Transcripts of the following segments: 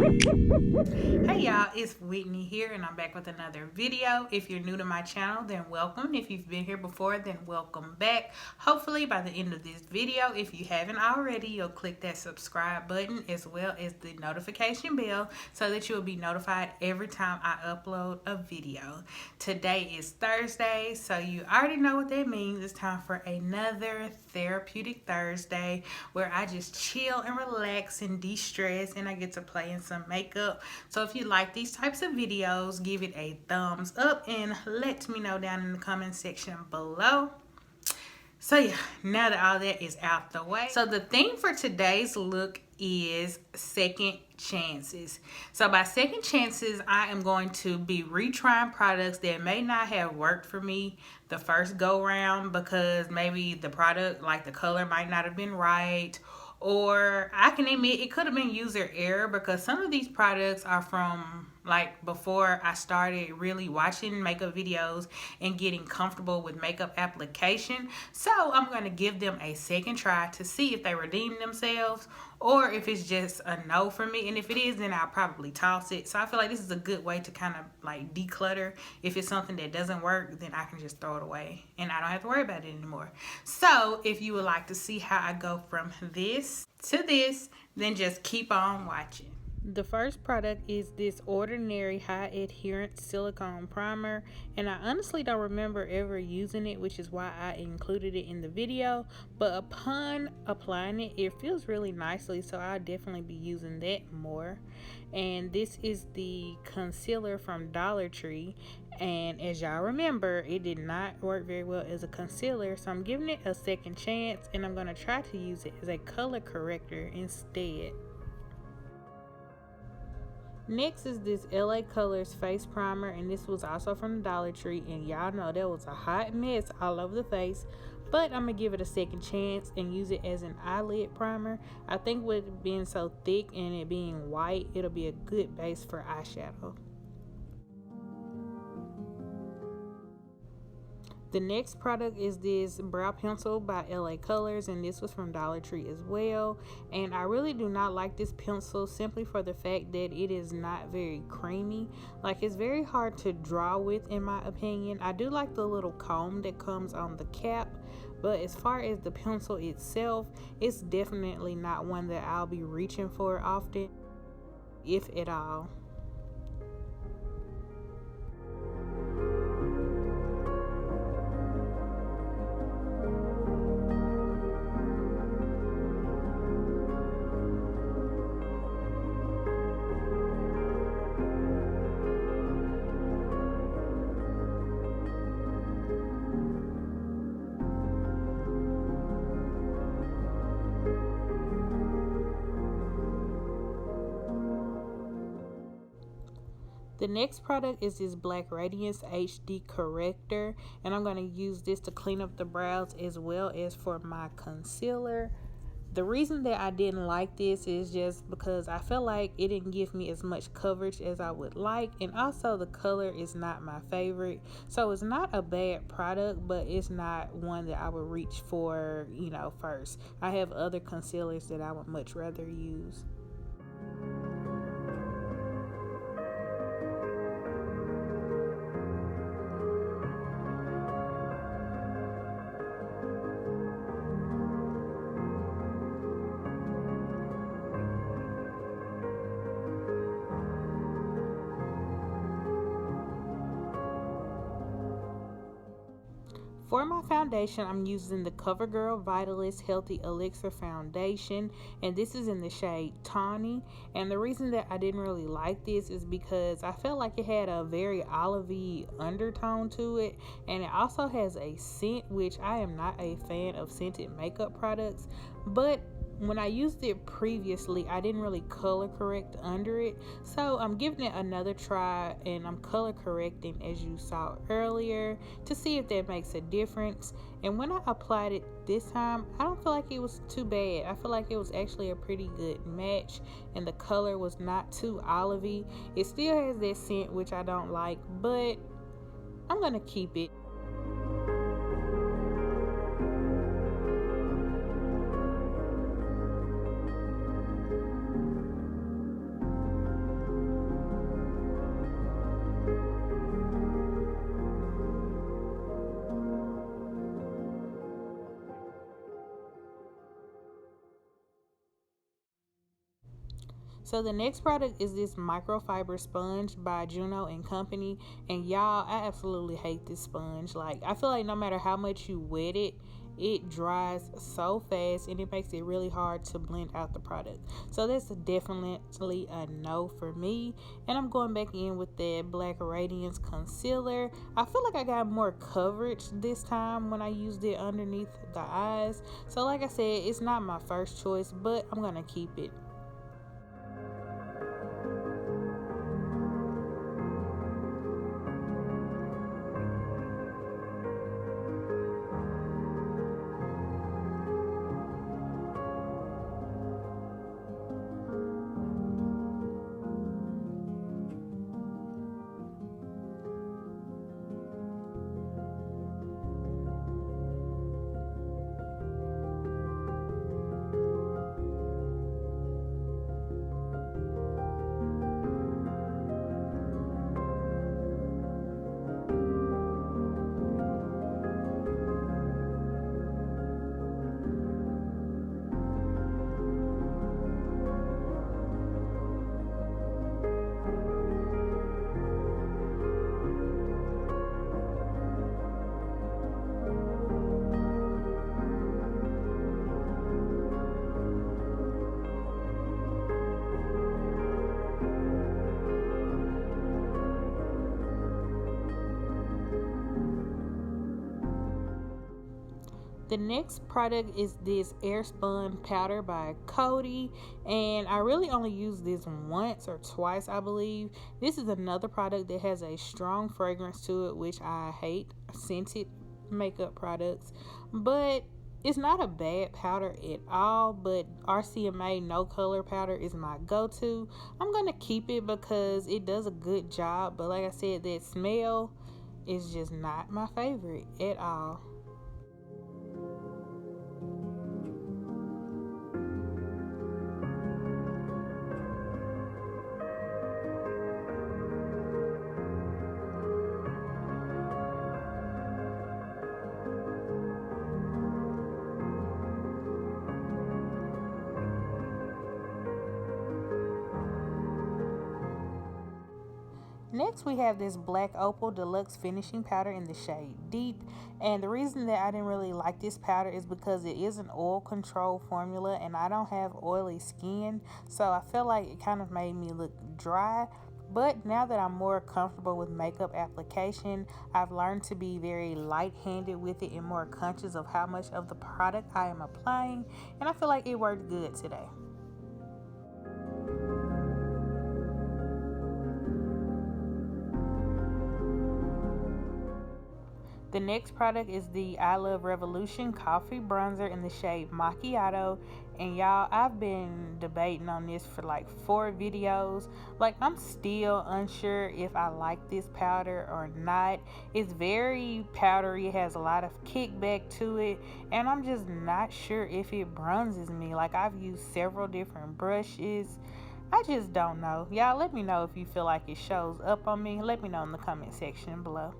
Hey y'all, it's Whitney here and I'm back with another video. If you're new to my channel, then welcome. If you've been here before, then welcome back. Hopefully by the end of this video, if you haven't already, you'll click that subscribe button as well as the notification bell so that you'll be notified every time I upload a video. Today is Thursday, so you already know what that means. It's time for another Therapeutic Thursday where I just chill and relax and de-stress and I get to play in some makeup. So if you like these types of videos, give it a thumbs up and let me know down in the comment section below. So yeah, now that all that is out the way, so the theme for today's look is second chances. So by second chances, I am going to be retrying products that may not have worked for me the first go round because maybe the product, like the color, might not have been right, or I can admit it could have been user error because some of these products are from like before I started really watching makeup videos and getting comfortable with makeup application. So I'm going to give them a second try to see if they redeem themselves or if it's just a no for me. And if it is, then I'll probably toss it. So I feel like this is a good way to kind of like declutter. If it's something that doesn't work, then I can just throw it away and I don't have to worry about it anymore. So if you would like to see how I go from this to this, then just keep on watching. The first product is this Ordinary High Adherence Silicone Primer, and I honestly don't remember ever using it, which is why I included it in the video, but upon applying it, it feels really nicely, so I'll definitely be using that more. And this is the concealer from Dollar Tree, and as y'all remember, it did not work very well as a concealer, so I'm giving it a second chance, and I'm going to try to use it as a color corrector instead. Next is this LA Colors face primer, and this was also from the Dollar Tree, and y'all know that was a hot mess all over the face, but I'm gonna give it a second chance and use it as an eyelid primer. I think with it being so thick and it being white, it'll be a good base for eyeshadow. The next product is this brow pencil by LA Colors, and this was from Dollar Tree as well. And I really do not like this pencil simply for the fact that it is not very creamy. Like, it's very hard to draw with in my opinion. I do like the little comb that comes on the cap, but as far as the pencil itself, it's definitely not one that I'll be reaching for often, if at all. The next product is this Black Radiance HD Corrector, and I'm going to use this to clean up the brows as well as for my concealer. The reason that I didn't like this is just because I felt like it didn't give me as much coverage as I would like, and also the color is not my favorite. So it's not a bad product, but it's not one that I would reach for, you know, first. I have other concealers that I would much rather use. For my foundation, I'm using the CoverGirl Vitalist Healthy Elixir Foundation, and this is in the shade Tawny. And the reason that I didn't really like this is because I felt like it had a very olivey undertone to it, and it also has a scent, which I am not a fan of scented makeup products, but when I used it previously, I didn't really color correct under it, so I'm giving it another try and I'm color correcting as you saw earlier to see if that makes a difference. And when I applied it this time, I don't feel like it was too bad. I feel like it was actually a pretty good match, and the color was not too olivey. It still has that scent, which I don't like, but I'm gonna keep it. So the next product is this microfiber sponge by Juno and Company. And y'all, I absolutely hate this sponge. Like, I feel like no matter how much you wet it, it dries so fast and it makes it really hard to blend out the product. So that's definitely a no for me. And I'm going back in with that Black Radiance concealer. I feel like I got more coverage this time when I used it underneath the eyes. So like I said, it's not my first choice, but I'm gonna keep it. The next product is this Airspun powder by Coty, and I really only used this once or twice, I believe. This is another product that has a strong fragrance to it, which I hate scented makeup products, but it's not a bad powder at all. But RCMA No Color powder is my go-to. I'm gonna keep it because it does a good job, but like I said, that smell is just not my favorite at all. Next, we have this black Opal Deluxe finishing powder in the shade Deep. And the reason that I didn't really like this powder is because it is an oil control formula and I don't have oily skin. So I felt like it kind of made me look dry. But now that I'm more comfortable with makeup application, I've learned to be very light-handed with it and more conscious of how much of the product I am applying. And I feel like it worked good today. The next product is the I Love Revolution Coffee Bronzer in the shade Macchiato. And y'all, I've been debating on this for like 4 videos. Like, I'm still unsure if I like this powder or not. It's very powdery, it has a lot of kickback to it, and I'm just not sure if it bronzes me. Like, I've used several different brushes. I just don't know. Y'all, let me know if you feel like it shows up on me. Let me know in the comment section below.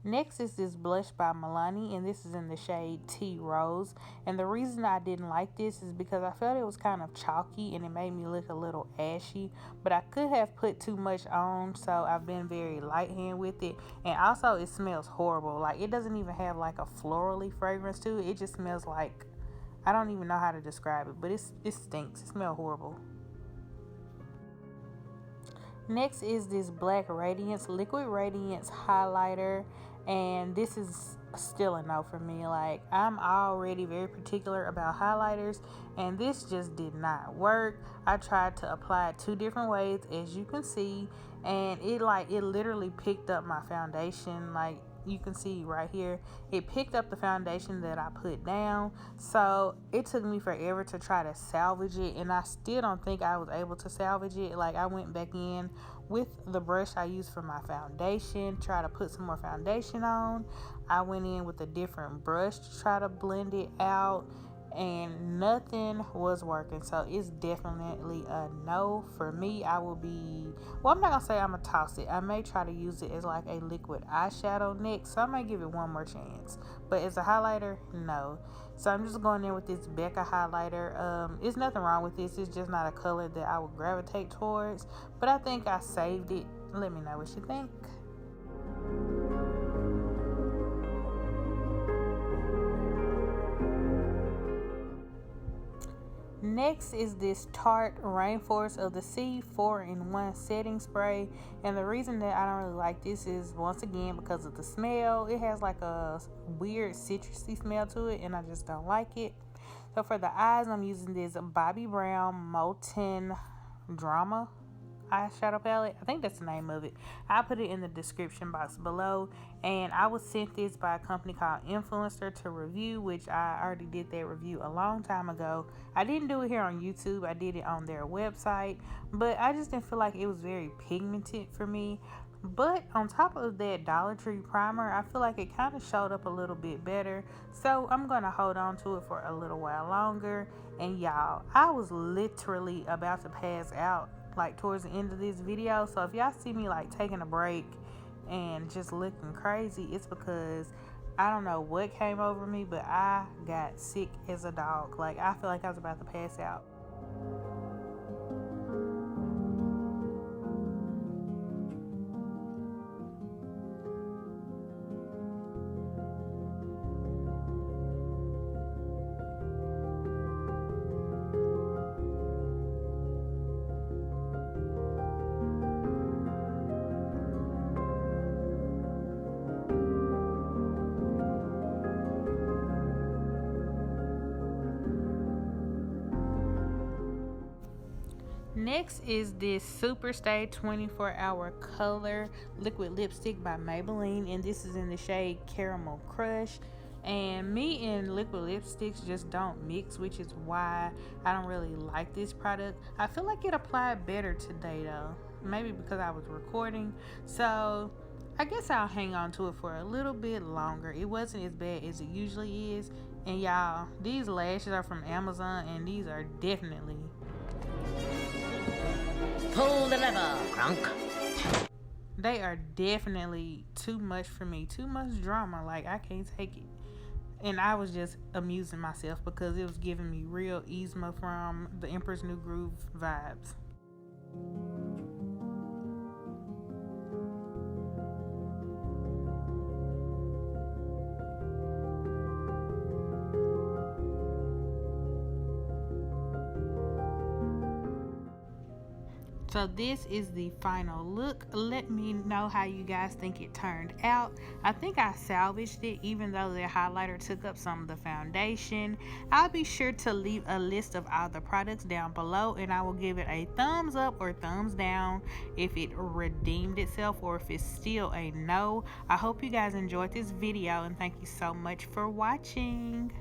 Next is this blush by Milano, and this is in the shade Tea Rose. And the reason I didn't like this is because I felt it was kind of chalky and it made me look a little ashy. But I could have put too much on, so I've been very light hand with it. And also, it smells horrible. Like, it doesn't even have like a florally fragrance to it. It just smells like, I don't even know how to describe it, but it stinks. It smells horrible. Next is this Black Radiance Liquid Radiance highlighter, and this is still a no for me. Like, I'm already very particular about highlighters, and this just did not work. I tried to apply it 2 different ways, as you can see, and it literally picked up my foundation. Like, you can see right here, it picked up the foundation that I put down. So it took me forever to try to salvage it, and I still don't think I was able to salvage it. Like, I went back in with the brush I used for my foundation, try to put some more foundation on. I went in with a different brush to try to blend it out, and nothing was working. So it's definitely a no for me. I will be, well, I'm not gonna say I'm gonna toss it. I may try to use it as like a liquid eyeshadow next, so I may give it one more chance. But as a highlighter, no. So I'm just going in with this Becca highlighter. It's nothing wrong with this, it's just not a color that I would gravitate towards, but I think I saved it. Let me know what you think. Next is this Tarte Rainforest of the Sea 4-in-1 setting spray, and the reason that I don't really like this is once again because of the smell. It has like a weird citrusy smell to it and I just don't like it. So for the eyes, I'm using this Bobbi Brown Molten Drama eyeshadow palette. I think that's the name of it. I'll put it in the description box below. And I was sent this by a company called Influencer to review, which I already did that review a long time ago. I didn't do it here on YouTube, I did it on their website, but I just didn't feel like it was very pigmented for me. But on top of that Dollar Tree primer, I feel like it kind of showed up a little bit better, so I'm gonna hold on to it for a little while longer. And y'all, I was literally about to pass out like towards the end of this video, so if y'all see me like taking a break and just looking crazy, it's because I don't know what came over me, but I got sick as a dog. Like, I feel like I was about to pass out. Next is this Superstay 24-Hour Color Liquid Lipstick by Maybelline, and this is in the shade Caramel Crush. And me and liquid lipsticks just don't mix, which is why I don't really like this product. I feel like it applied better today though, maybe because I was recording, so I guess I'll hang on to it for a little bit longer. It wasn't as bad as it usually is. And y'all, these lashes are from Amazon, and these are definitely... Pull the lever, Crunk. They are definitely too much for me. Too much drama. Like, I can't take it. And I was just amusing myself because it was giving me real Yzma from the Emperor's New Groove vibes. So this is the final look. Let me know how you guys think it turned out. I think I salvaged it, even though the highlighter took up some of the foundation. I'll be sure to leave a list of all the products down below, and I will give it a thumbs up or thumbs down if it redeemed itself or if it's still a no. I hope you guys enjoyed this video, and thank you so much for watching.